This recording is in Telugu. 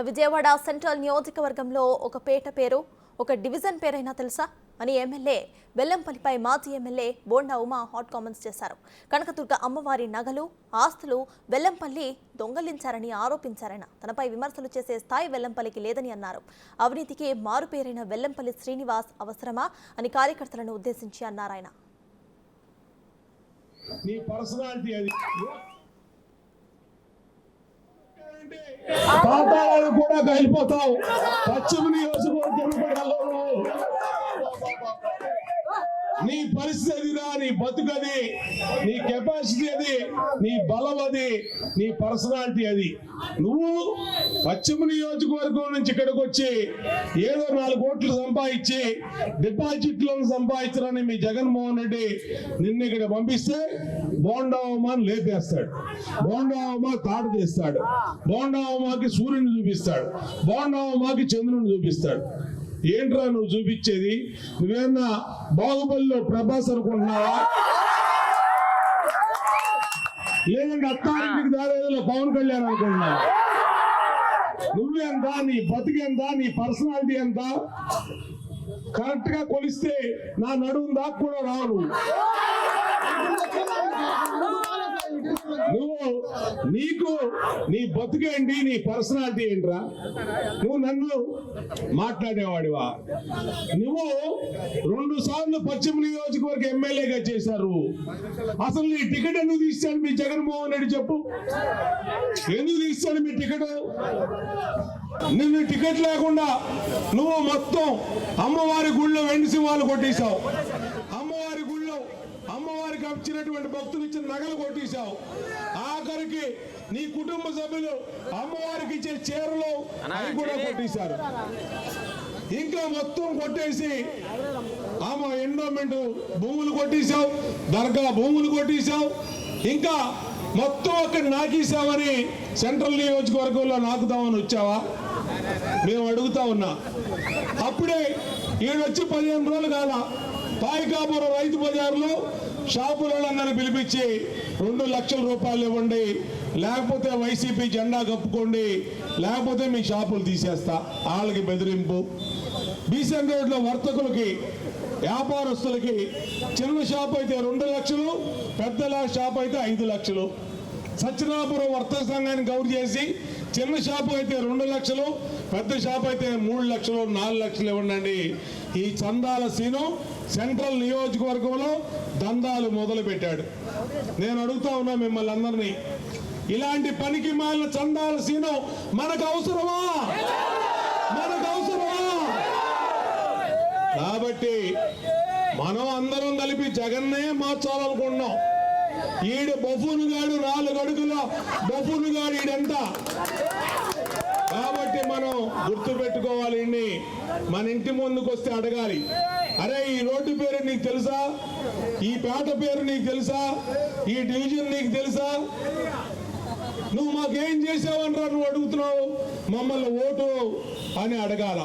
విజయవాడ సెంట్రల్ నియోజకవర్గంలో ఒక పేట పేరు ఒక డివిజన్ పేరైనా తెలుసా అని ఎమ్మెల్యే వెల్లంపల్లిపై మాజీ MLA bonda Uma hot comments చేశారు. కనకదుర్గ అమ్మవారి నగలు ఆస్తులు వెల్లంపల్లి దొంగలించారని ఆరోపించారాయన. తనపై విమర్శలు చేసే స్థాయి వెల్లంపల్లికి లేదని అన్నారు. అవినీతికి మారు పేరైన వెల్లంపల్లి శ్రీనివాస్ అవసరమా అని కార్యకర్తలను ఉద్దేశించి అన్నారాయన. పాతాళాలు కూడా కలిపోతావు. పశ్చిమ నియోజకవర్గం నీ పరిస్థితి అదిరా, నీ బతుకది, నీ కెపాసిటీ అది, నీ బలం అది, నీ పర్సనాలిటీ అది. నువ్వు పశ్చిమ నియోజకవర్గం నుంచి ఇక్కడికి వచ్చి ఏదో 4 కోట్లు సంపాదించి డిపాజిట్లను సంపాదించడానికి మీ జగన్మోహన్ రెడ్డి నిన్ను ఇక్కడ పంపిస్తే బోండా ఉమాని లేపేస్తాడు, బోండా ఉమా తాడు తీస్తాడు, బోండా ఉమాకి సూర్యుని చూపిస్తాడు, బోండా ఉమాకి చంద్రుని చూపిస్తాడు. ఏంట్రా నువ్వు చూపించేది? నువ్వేమన్నా బాహుబలిలో ప్రభాస్ అనుకుంటున్నావా? లేదంటే అత్తారింటికి దారేదిలో పవన్ కళ్యాణ్ అనుకుంటున్నావా? నువ్వెంత, నీ బతికెంత, నీ పర్సనాలిటీ ఎంత? కరెక్ట్ గా కొలిస్తే నా నడుము దాకా కూడా రావు. నువ్వు నీకు నీ బతుకేంటి, నీ పర్సనాలిటీ ఏంట్రా? నువ్వు నన్ను మాట్లాడేవాడివా? నువ్వు 2 సార్లు పశ్చిమ నియోజకవర్గ ఎమ్మెల్యేగా చేశారు. అసలు నీ టికెట్ ఎందుకు తీస్తాడు మీ జగన్మోహన్ రెడ్డి? చెప్పు, ఎందుకు తీస్తాడు మీ టికెట్? నిన్ను టికెట్ లేకుండా నువ్వు మొత్తం అమ్మవారి గుళ్ళో వెండి సింహాలు కొట్టేశావు. అమ్మవారి గుళ్ళో అమ్మవారికి వచ్చినటువంటి భక్తులు ఇచ్చిన నగలు కొట్టేశావు. ఆఖరికి నీ కుటుంబ సభ్యులు అమ్మవారికి ఇచ్చే చీరలు అవి కూడా కొట్టేశారు. ఇంకా మొత్తం కొట్టేసి ఆమె ఎండోమెంట్ భూములు కొట్టేశావు, దర్గా భూములు కొట్టేశావు, ఇంకా మొత్తం అక్కడ నాకేసావని సెంట్రల్ నియోజకవర్గంలో నాకుదామని వచ్చావా? మేము అడుగుతా ఉన్నా. అప్పుడే ఈడొచ్చి 15 రోజులు కాల పాయికాపురం రైతు బజార్లో షాపులందరినీ పిలిపించి 2 లక్షల రూపాయలు ఇవ్వండి, లేకపోతే వైసీపీ జెండా కప్పుకోండి, లేకపోతే మీ షాపులు తీసేస్తా. వాళ్ళకి బెదిరింపు. బీసెన్ రోడ్లో వర్తకులకి, వ్యాపారస్తులకి చిన్న షాప్ అయితే 2 లక్షలు, పెద్దల షాప్ అయితే 5 లక్షలు. సత్యనాపురం వర్తక సంఘాన్ని గౌరవ చేసి చిన్న షాపు అయితే 2 లక్షలు, పెద్ద షాప్ అయితే 3 లక్షలు, 4 లక్షలు ఇవ్వండి. ఈ చందాల సీను సెంట్రల్ నియోజకవర్గంలో దందాలు మొదలు పెట్టాడు. నేను అడుగుతా ఉన్నా మిమ్మల్ని అందరినీ, ఇలాంటి పనికి మాలిన చందాల సీను మనకు అవసరమా? మనకు అవసరమా? కాబట్టి మనం అందరం కలిపి జగన్నే మార్చాలనుకుంటున్నాం. ఈడు బఫూనుగాడు, 4 అడుగుల బఫూనుగాడు ఈడంతా. కాబట్టి మనం గుర్తు పెట్టుకోవాలి. మన ఇంటి ముందుకు వస్తే అడగాలి, అరే ఈ రోడ్డు పేరు నీకు తెలుసా? ఈ పేట పేరు నీకు తెలుసా? ఈ డివిజన్ నీకు తెలుసా? నువ్వు మాకేం చేసావనరా నువ్వు అడుగుతున్నావు? మమ్మల్ని ఓటు అని అడగాల.